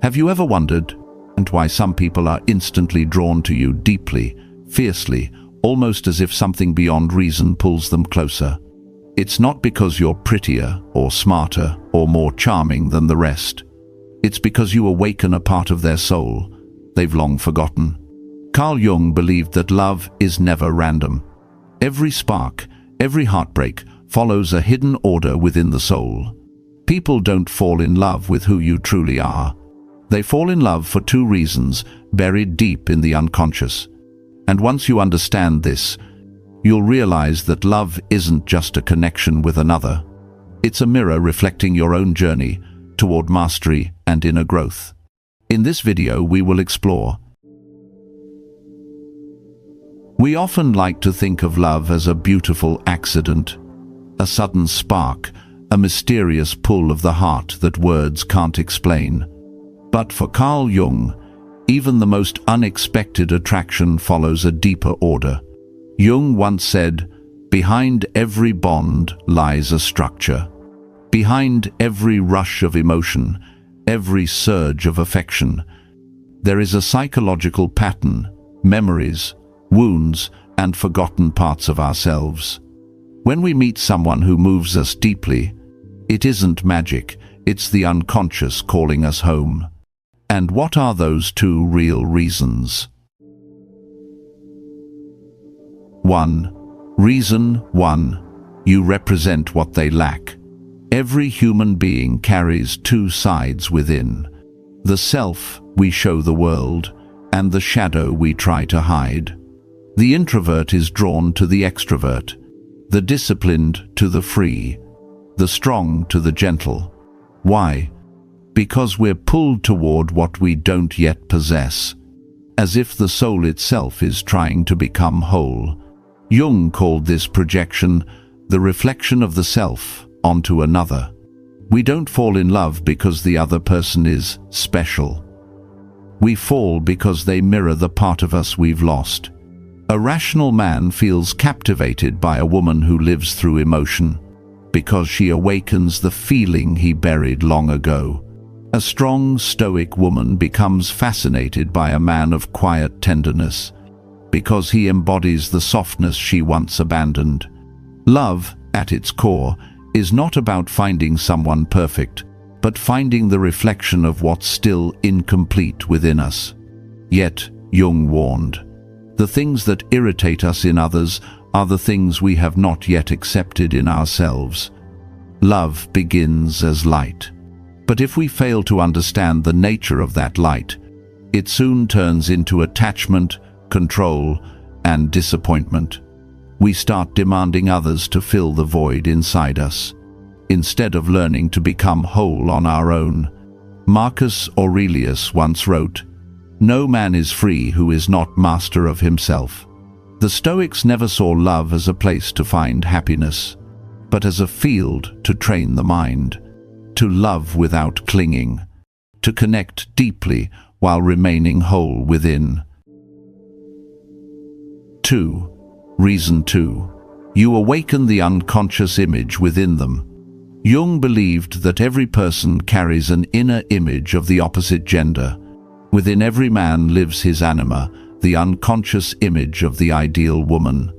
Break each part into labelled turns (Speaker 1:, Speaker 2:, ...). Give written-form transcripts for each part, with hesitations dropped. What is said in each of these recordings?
Speaker 1: Have you ever wondered why some people are instantly drawn to you deeply, fiercely, almost as if something beyond reason pulls them closer? It's not because you're prettier or smarter or more charming than the rest. It's because you awaken a part of their soul they've long forgotten. Carl Jung believed that love is never random. Every spark, every heartbreak follows a hidden order within the soul. People don't fall in love with who you truly are. They fall in love for two reasons, buried deep in the unconscious. And once you understand this, you'll realize that love isn't just a connection with another. It's a mirror reflecting your own journey toward mastery and inner growth. In this video, we will explore. We often like to think of love as a beautiful accident, a sudden spark, a mysterious pull of the heart that words can't explain. But for Carl Jung, even the most unexpected attraction follows a deeper order. Jung once said, "Behind every bond lies a structure. Behind every rush of emotion, every surge of affection, there is a psychological pattern, memories, wounds, and forgotten parts of ourselves." When we meet someone who moves us deeply, it isn't magic, it's the unconscious calling us home. And what are those two real reasons? 1. Reason 1. You represent what they lack. Every human being carries two sides within. The self we show the world, and the shadow we try to hide. The introvert is drawn to the extrovert, the disciplined to the free, the strong to the gentle. Why? Because we're pulled toward what we don't yet possess, as if the soul itself is trying to become whole. Jung called this projection the reflection of the self onto another. We don't fall in love because the other person is special. We fall because they mirror the part of us we've lost. A rational man feels captivated by a woman who lives through emotion, because she awakens the feeling he buried long ago. A strong, stoic woman becomes fascinated by a man of quiet tenderness, because he embodies the softness she once abandoned. Love, at its core, is not about finding someone perfect, but finding the reflection of what's still incomplete within us. Yet, Jung warned, the things that irritate us in others are the things we have not yet accepted in ourselves. Love begins as light. But if we fail to understand the nature of that light, it soon turns into attachment, control, and disappointment. We start demanding others to fill the void inside us, instead of learning to become whole on our own. Marcus Aurelius once wrote, "No man is free who is not master of himself." The Stoics never saw love as a place to find happiness, but as a field to train the mind, to love without clinging, to connect deeply while remaining whole within. 2. Reason 2. You awaken the unconscious image within them. Jung believed that every person carries an inner image of the opposite gender. Within every man lives his anima, the unconscious image of the ideal woman.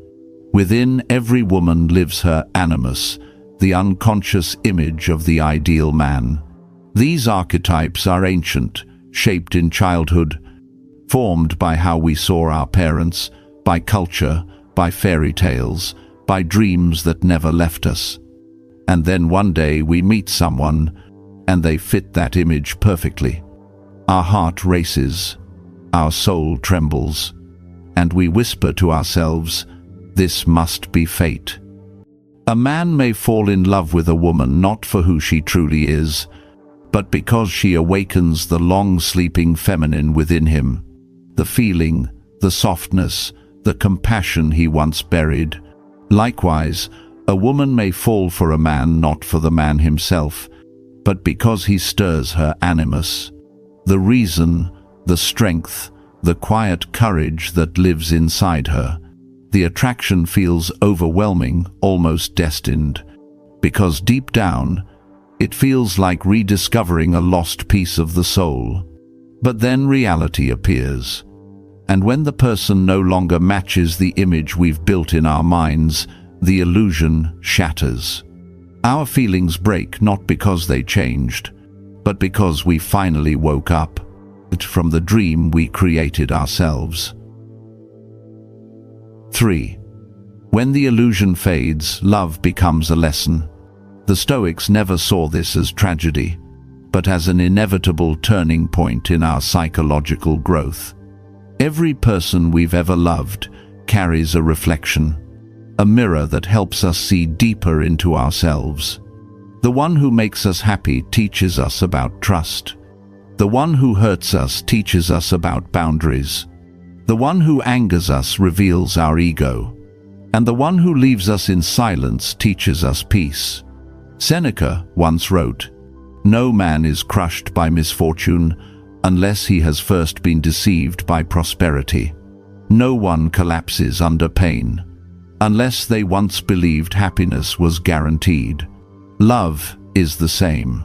Speaker 1: Within every woman lives her animus, the unconscious image of the ideal man. These archetypes are ancient, shaped in childhood, formed by how we saw our parents, by culture, by fairy tales, by dreams that never left us. And then one day we meet someone, and they fit that image perfectly. Our heart races, our soul trembles, and we whisper to ourselves, "This must be fate." A man may fall in love with a woman not for who she truly is, but because she awakens the long-sleeping feminine within him, the feeling, the softness, the compassion he once buried. Likewise, a woman may fall for a man not for the man himself, but because he stirs her animus, the reason, the strength, the quiet courage that lives inside her. The attraction feels overwhelming, almost destined, because deep down, it feels like rediscovering a lost piece of the soul. But then reality appears. And when the person no longer matches the image we've built in our minds, the illusion shatters. Our feelings break not because they changed, but because we finally woke up from the dream we created ourselves. 3. When the illusion fades, love becomes a lesson. The Stoics never saw this as tragedy, but as an inevitable turning point in our psychological growth. Every person we've ever loved carries a reflection, a mirror that helps us see deeper into ourselves. The one who makes us happy teaches us about trust. The one who hurts us teaches us about boundaries. The one who angers us reveals our ego. And the one who leaves us in silence teaches us peace. Seneca once wrote, "No man is crushed by misfortune unless he has first been deceived by prosperity. No one collapses under pain unless they once believed happiness was guaranteed." Love is the same.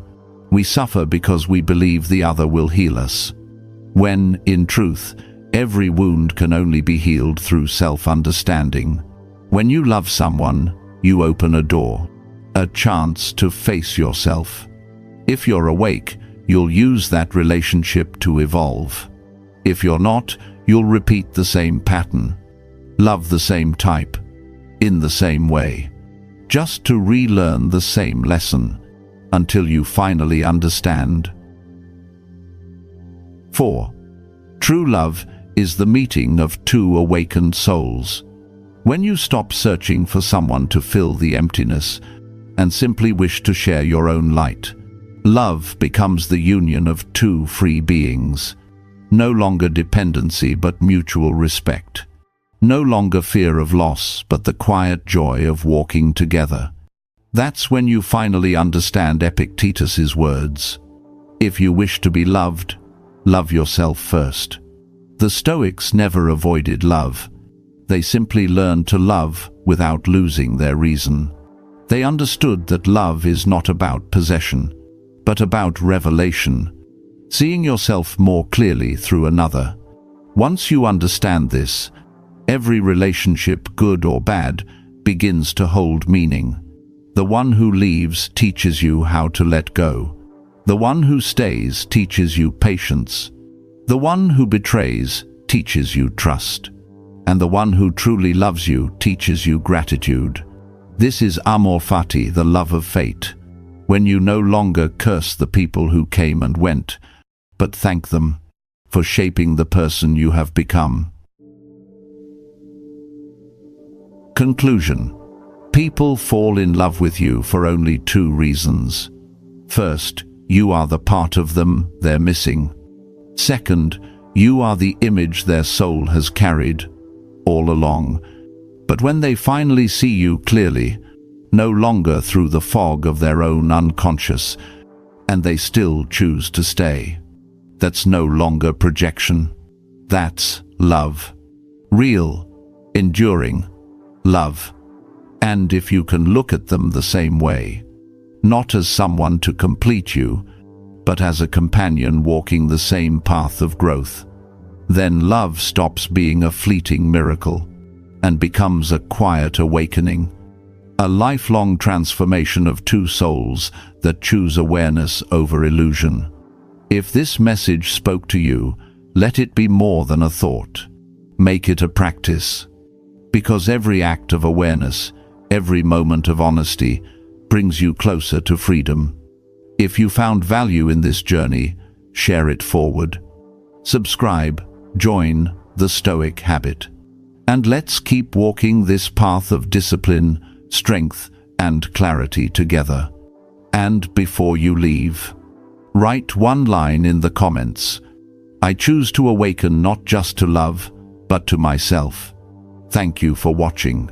Speaker 1: We suffer because we believe the other will heal us, when, in truth, every wound can only be healed through self-understanding. When you love someone, you open a door, a chance to face yourself. If you're awake, you'll use that relationship to evolve. If you're not, you'll repeat the same pattern, love the same type, in the same way, just to relearn the same lesson, until you finally understand. 4. True love is the meeting of two awakened souls. When you stop searching for someone to fill the emptiness and simply wish to share your own light, love becomes the union of two free beings. No longer dependency but mutual respect. No longer fear of loss but the quiet joy of walking together. That's when you finally understand Epictetus's words. If you wish to be loved, love yourself first. The Stoics never avoided love. They simply learned to love without losing their reason. They understood that love is not about possession, but about revelation, seeing yourself more clearly through another. Once you understand this, every relationship, good or bad, begins to hold meaning. The one who leaves teaches you how to let go. The one who stays teaches you patience. The one who betrays teaches you trust. And the one who truly loves you teaches you gratitude. This is amor fati, the love of fate, when you no longer curse the people who came and went, but thank them for shaping the person you have become. Conclusion. People fall in love with you for only two reasons. First, you are the part of them they're missing. Second, you are the image their soul has carried all along. But when they finally see you clearly, no longer through the fog of their own unconscious, and they still choose to stay, that's no longer projection. That's love. Real, enduring love. And if you can look at them the same way, not as someone to complete you, but as a companion walking the same path of growth, then love stops being a fleeting miracle and becomes a quiet awakening, a lifelong transformation of two souls that choose awareness over illusion. If this message spoke to you, let it be more than a thought. Make it a practice, because every act of awareness, every moment of honesty, brings you closer to freedom. If you found value in this journey, share it forward. Subscribe, join the Stoic Habit. And let's keep walking this path of discipline, strength, and clarity together. And before you leave, write one line in the comments. I choose to awaken not just to love, but to myself. Thank you for watching.